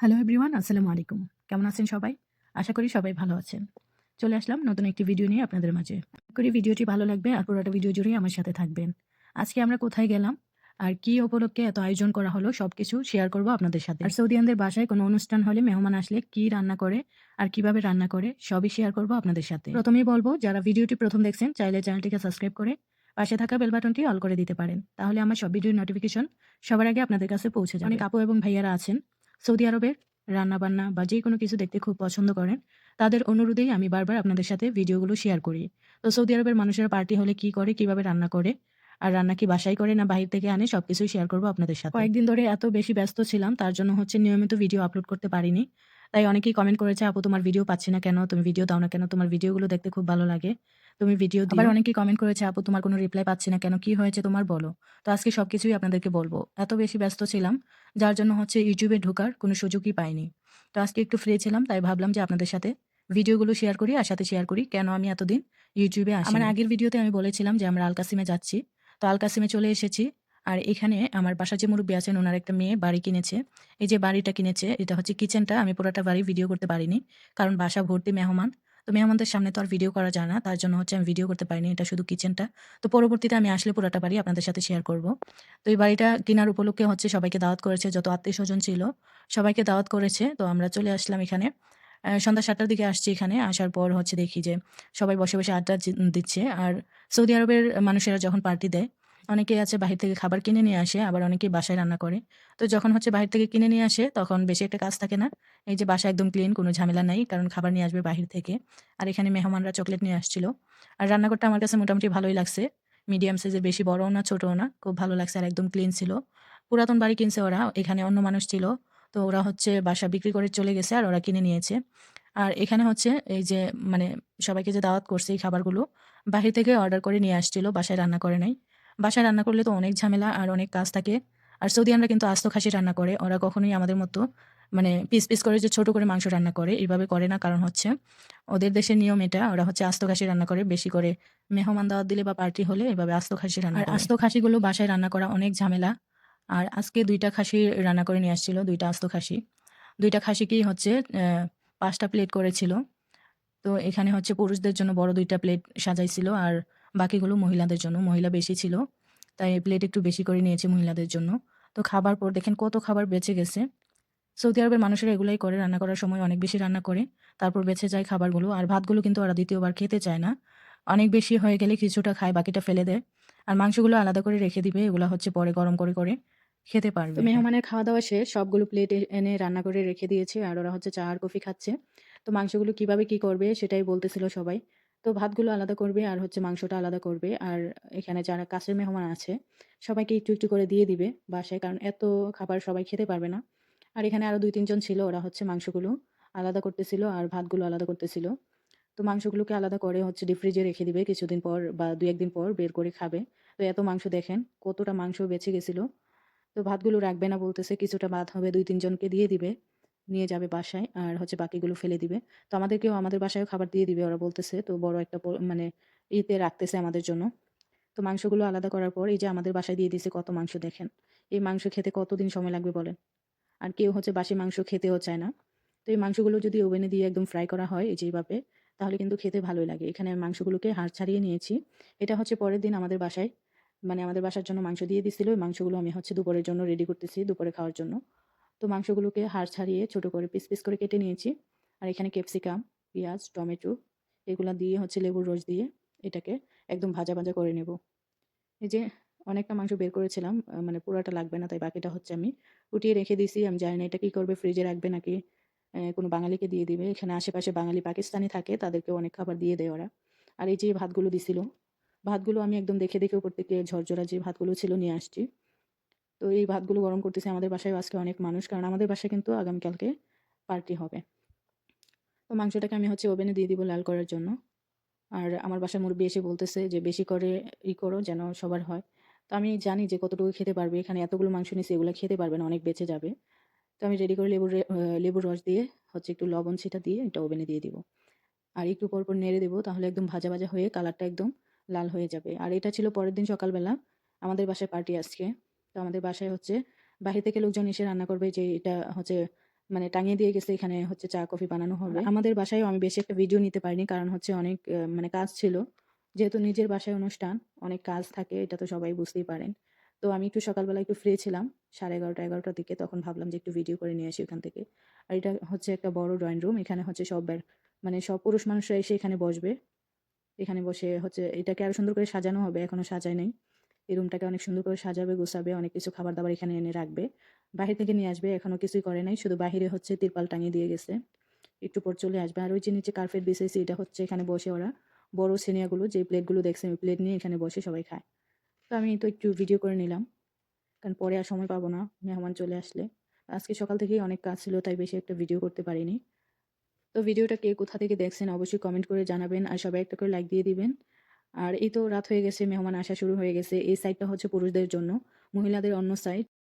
Hello everyone, আসসালামু আলাইকুম। কেমন আছেন সবাই? আশা করি সবাই ভালো আছেন। চলে আসলাম নতুন একটি ভিডিও নিয়ে আপনাদের মাঝে। আশা করি ভিডিওটি ভালো লাগবে আর পুরোটা ভিডিও জুড়েই আমার সাথে থাকবেন। আজকে আমরা কোথায় গেলাম আর কি উপলক্ষে এত আয়োজন করা হলো সবকিছু শেয়ার করব আপনাদের সাথে। আর সৌদিয়ানদের বাসায় কোনো অনুষ্ঠান হলে মেহমান আসলে কি রান্না করে আর কিভাবে রান্না করে সবই শেয়ার করব আপনাদের সাথে। প্রথমেই বলবো, যারা ভিডিওটি প্রথম দেখছেন চাইলে চ্যানেলটিকে সাবস্ক্রাইব করে পাশে থাকা বেল বাটনটি অল করে দিতে পারেন। তাহলে আমার সব ভিডিওর নোটিফিকেশন সবার আগে আপনাদের কাছে পৌঁছে যাবে। অনেক আপু এবং ভাইয়ারা আছেন সৌদি আরবের রান্নাবান্না বা যে কোনো কিছু দেখতে খুব পছন্দ করেন। তাদের অনুরোধেই আমি বারবার আপনাদের সাথে ভিডিওগুলো শেয়ার করি। তো সৌদি আরবের মানুষেরা পার্টি হলে কি করে, কিভাবে রান্না করে, আর রান্না কি বাসায় করে না বাহির থেকে আনে, সবকিছুই শেয়ার করব আপনাদের সাথে। কয়েকদিন ধরে এত বেশি ব্যস্ত ছিলাম, তার জন্য নিয়মিত ভিডিও আপলোড করতে পারিনি। তাই অনেকেই কমেন্ট করেছে, আপু তোমার ভিডিও পাচ্ছি না কেন, তুমি ভিডিও দাও না কেন, তোমার ভিডিওগুলো দেখতে খুব ভালো লাগে, তুমি ভিডিও দিও। আবার অনেকেই কমেন্ট করেছে, আপু তোমার কোনো রিপ্লাই পাচ্ছি না কেন, কি হয়েছে তোমার বলো। তো আজকে সবকিছুই আপনাদেরকে বলবো। এত বেশি ব্যস্ত ছিলাম যার জন্য ইউটিউবে ঢোকার কোনো সুযোগই পাইনি। তো আজকে একটু ফ্রি ছিলাম, তাই ভাবলাম যে আপনাদের সাথে ভিডিওগুলো শেয়ার করি আর সাথে শেয়ার করি কেন আমি এতদিন ইউটিউবে আসিনি। আমার আগের ভিডিওতে আমি বলেছিলাম যে আমরা আল কাসিমে যাচ্ছি। তো আল কাসিমে চলে এসেছি। আর এখানে আমার বাসার যে মুরব্বি আছেন ওনার একটা মেয়ে বাড়ি কিনেছে। এই যে বাড়িটা কিনেছে এটা হচ্ছে কিচেনটা, আমি পুরোটা বাড়ি ভিডিও করতে পারিনি। কারণ বাসা ভর্তি মেহমান। তো মেহমানদের সামনে তো আর ভিডিও করা যায় না। তার জন্য আমি ভিডিও করতে পারিনি। এটা শুধু কিচেনটা। তো পরবর্তীতে আমি আসলে পুরোটা বাড়ি আপনাদের সাথে শেয়ার করব। তো এই বাড়িটা কেনার উপলক্ষে সবাইকে দাওয়াত করেছে, যত আত্মীয়স্বজন ছিল সবাইকে দাওয়াত করেছে। তো আমরা চলে আসলাম এখানে। সন্ধ্যা ৭টার দিকে আসছি এখানে। আসার পর দেখি যে সবাই বসে, বসে আড্ডা দিচ্ছে। আর সৌদি আরবের মানুষেরা যখন পার্টি দেয়, অনেকেই আছে বাহির থেকে খাবার কিনে নিয়ে আসে, আবার অনেকেই বাসায় রান্না করে। তো যখন বাহির থেকে কিনে নিয়ে আসে তখন বেশি একটা কাজ থাকে না। এই যে বাসা একদম ক্লিন, কোনো ঝামেলা নাই। কারণ খাবার নিয়ে আসবে বাহির থেকে। আর এখানে মেহমানরা চকলেট নিয়ে আসছিল। আর রান্নাঘরটা আমার কাছে মোটামুটি ভালোই লাগছে। মিডিয়াম সাইজের, বেশি বড়ও না ছোটও না। খুব ভালো লাগছে আর একদম ক্লিন ছিল। পুরাতন বাড়ি কিনছে ওরা। এখানে অন্য মানুষ ছিল। তো ওরা বাসা বিক্রি করে চলে গেছে আর ওরা কিনে নিয়েছে। আর এখানে এই যে মানে সবাইকে যে দাওয়াত করছে এই খাবারগুলো বাহির থেকে অর্ডার করে নিয়ে আসছিল, বাসায় রান্না করে নাই। বাসায় রান্না করলে তো অনেক ঝামেলা আর অনেক কাজ থাকে। আর সৌদিয়ানরা কিন্তু আস্ত খাসি রান্না করে। ওরা কখনোই আমাদের মতো পিস, পিস করে যে ছোট করে মাংস রান্না করে এভাবে করে না। কারণ ওদের দেশের নিয়ম এটা। ওরা আস্ত খাসি রান্না করে বেশি করে। মেহমান দাওয়াত দিলে বা পার্টি হলে এভাবে আস্ত খাসি রান্না করে। আর আস্ত খাসিগুলো বাসায় রান্না করা অনেক ঝামেলা। আর আজকে ২ টা খাসি রান্না করে নিয়ে আসছিল, ২ টা আস্ত খাসি। ২ টা খাসিকেই ৫ টা প্লেট করেছিল। তো এখানে পুরুষদের জন্য বড় ২ টা প্লেট সাজাইছিল আর বাকিগুলো মহিলাদের জন্য। মহিলা বেশি ছিল। তাই প্লেট একটু বেশি করে নিয়েছে মহিলাদের জন্য। তো খাবার পর দেখেন কত খাবার বেঁচে গেছে। সৌদি আরবের মানুষেরা এগুলাই করে, রান্না করার সময় অনেক বেশি রান্না করে। তারপর বেঁচে যায় খাবারগুলো। আর ভাতগুলো কিন্তু ওরা ২য় বার খেতে চায় না। অনেক বেশি হয়ে গেলে কিছুটা খায়, বাকিটা ফেলে দেয়। আর মাংসগুলো আলাদা করে রেখে দিবে। এগুলা পরে গরম করে, করে খেতে পারবে। তো মেহমানের খাওয়া-দাওয়া শেষ। সবগুলো প্লেটে এনে রান্না করে রেখে দিয়েছে। আর ওরা চা আর কফি খাচ্ছে। তো মাংসগুলো কিভাবে কি করবে সেটাই বলতেছিল সবাই। তো ভাতগুলো আলাদা করবে আর মাংসটা আলাদা করবে। আর এখানে যারা কাছের মেহমান আছে সবাইকে একটু, একটু করে দিয়ে দিবে বাসায়। কারণ এত খাবার সবাই খেতে পারবে না। আর এখানে আরো ২-৩ জন ছিল। ওরা মাংসগুলো আলাদা করতেছিল আর ভাতগুলো আলাদা করতেছিল। তো মাংসগুলোকে আলাদা করে ডিপ ফ্রিজে রেখে দিবে। কিছুদিন পর বা ২-১ দিন পর বের করে খাবে। তো এত মাংস দেখেন কতটা মাংস বেঁচে গেছিল। তো ভাতগুলো রাখবে না বলতেছে। কিছুটা ভাত হবে ২-৩ জনকে দিয়ে দিবে। নিয়ে যাবে বাসায়। আর বাকিগুলো ফেলে দিবে। তো আমাদেরকেও আমাদের বাসায়ও খাবার দিয়ে দিবে ওরা বলতেছে। তো বড় একটা মানে ইতে রাখতেছে আমাদের জন্য। তো মাংসগুলো আলাদা করার পর এই যে আমাদের বাসায় দিয়ে দিছে কত মাংস দেখেন। এই মাংস খেতে কতদিন সময় লাগবে বলেন? আর কেউ বাসি মাংস খেতেও চায় না। তো এই মাংসগুলো যদি ওভেনে দিয়ে একদম ফ্রাই করা হয় এই যে এভাবে, তাহলে কিন্তু খেতে ভালোই লাগে। এখানে আমি মাংসগুলোকে হাড় ছাড়িয়ে নিয়েছি। এটা পরের দিন আমাদের বাসায় আমাদের বাসার জন্য মাংস দিয়ে দিছিল। ওই মাংসগুলো আমি দুপুরের জন্য রেডি করতেছি, দুপুরে খাওয়ার জন্য। তো মাংসগুলোকে হাড় ছাড়িয়ে ছোট করে পিস, পিস করে কেটে নিয়েছি। আর এখানে ক্যাপসিকাম, পেঁয়াজ, টমেটো এগুলা দিয়ে লেবুর রস দিয়ে এটাকে একদম ভাজা, ভাজা করে নেব। এই যে অনেকটা মাংস বের করেছিলাম। মানে পুরাটা লাগবে না, তাই বাকিটা আমি উঠিয়ে রেখে দিছি। আমি জানি না এটা কি করবে, ফ্রিজে রাখবে নাকি কোনো বাঙালিকে দিয়ে দিবে। এখানে আশেপাশে বাঙালি, পাকিস্তানি থাকে, তাদেরকেও অনেক খাবার দিয়ে দেয় ওরা। আর এই যে ভাতগুলো দিছিল, ভাতগুলো আমি একদম দেখে, দেখে উপর থেকে ঝরঝরা যে ভাতগুলো ছিল নিয়ে আসছি। তো এই ভাতগুলো গরম করতেছি। আমাদের বাসায় আজকে অনেক মানুষ, কারণ আমাদের বাসায় কিন্তু আগামীকালকে পার্টি হবে। তো মাংসটাকে আমি ওভেনে দিয়ে দিব লাল করার জন্য। আর আমার বাসার মুরব্বি এসে বলতেছে যে, "বেশি করে করো যেন সবার হয়।" তো আমি জানি যে কতটুকু খেতে পারবে। এখানে এতগুলো মাংস নিছি, এগুলো খেতে পারবে না, অনেক বেঁচে যাবে। তো আমি রেডি করে লেবুর রস দিয়ে একটু লবণ ছিটা দিয়ে এটা ওভেনে দিয়ে দিব। আর একটু পর, পর নেড়ে দেব। তাহলে একদম ভাজা, ভাজা হয়ে কালারটা একদম লাল হয়ে যাবে। আর এটা ছিল পরের দিন সকালবেলা। আমাদের বাসায় পার্টি আজকে। তো আমাদের বাসায় বাহির থেকে লোকজন এসে রান্না করবে, যে এটা মানে টাঙিয়ে দিয়ে গেছে, এখানে হচ্ছে চা কফি বানানো হবে। আমাদের বাসায়ও আমি বেশি একটা ভিডিও নিতে পারিনি, কারণ হচ্ছে অনেক মানে কাজ ছিল। যেহেতু নিজের বাসায় অনুষ্ঠান, অনেক কাজ থাকে, এটা তো সবাই বুঝতেই পারেন। তো আমি একটু সকালবেলা একটু ফ্রি ছিলাম, 11:30-11টার দিকে। তখন ভাবলাম যে একটু ভিডিও করে নিয়ে আসি ওখান থেকে। আর এটা হচ্ছে একটা বড় ড্রয়িং রুম। এখানে হচ্ছে মানে সব পুরুষ মানুষরা এসে এখানে বসবে। এখানে বসে হচ্ছে এটাকে আরো সুন্দর করে সাজানো হবে, এখনো সাজায় নাই। এই রুমটাকে অনেক সুন্দর করে সাজাবে, গোছাবে, অনেক কিছু খাবার-দাবার এখানে এনে রাখবে। বাহির থেকে নিয়ে আসবে, এখনো কিছুই করে নাই। শুধু বাহিরে হচ্ছে তিরপাল টাঙিয়ে দিয়ে গেছে। একটু পর চলে আসবে। আর ওই যে নিচে কার্পেট বিছাইছে, এটা হচ্ছে এখানে বসে ওরা বড় সিনিয়াগুলো যে প্লেটগুলো দেখছেন, ওই প্লেট নিয়ে এখানে বসে সবাই খায়। তো আমি তো একটু ভিডিও করে নিলাম। কারণ পরে আর সময় পাবো না মেহমান চলে আসলে। আজকে সকাল থেকেই অনেক কাজ ছিল, তাই বেশি একটা ভিডিও করতে পারিনি। তো ভিডিওটা কে কোথা থেকে দেখছেন অবশ্যই কমেন্ট করে জানাবেন, আর সবাই একটা করে লাইক দিয়ে দিবেন। আর এই তো রাত হয়ে গেছে, মেহমান আসা শুরু হয়ে গেছে। এই সাইডটা হচ্ছে পুরুষদের জন্য, মহিলাদের অন্য সাইড।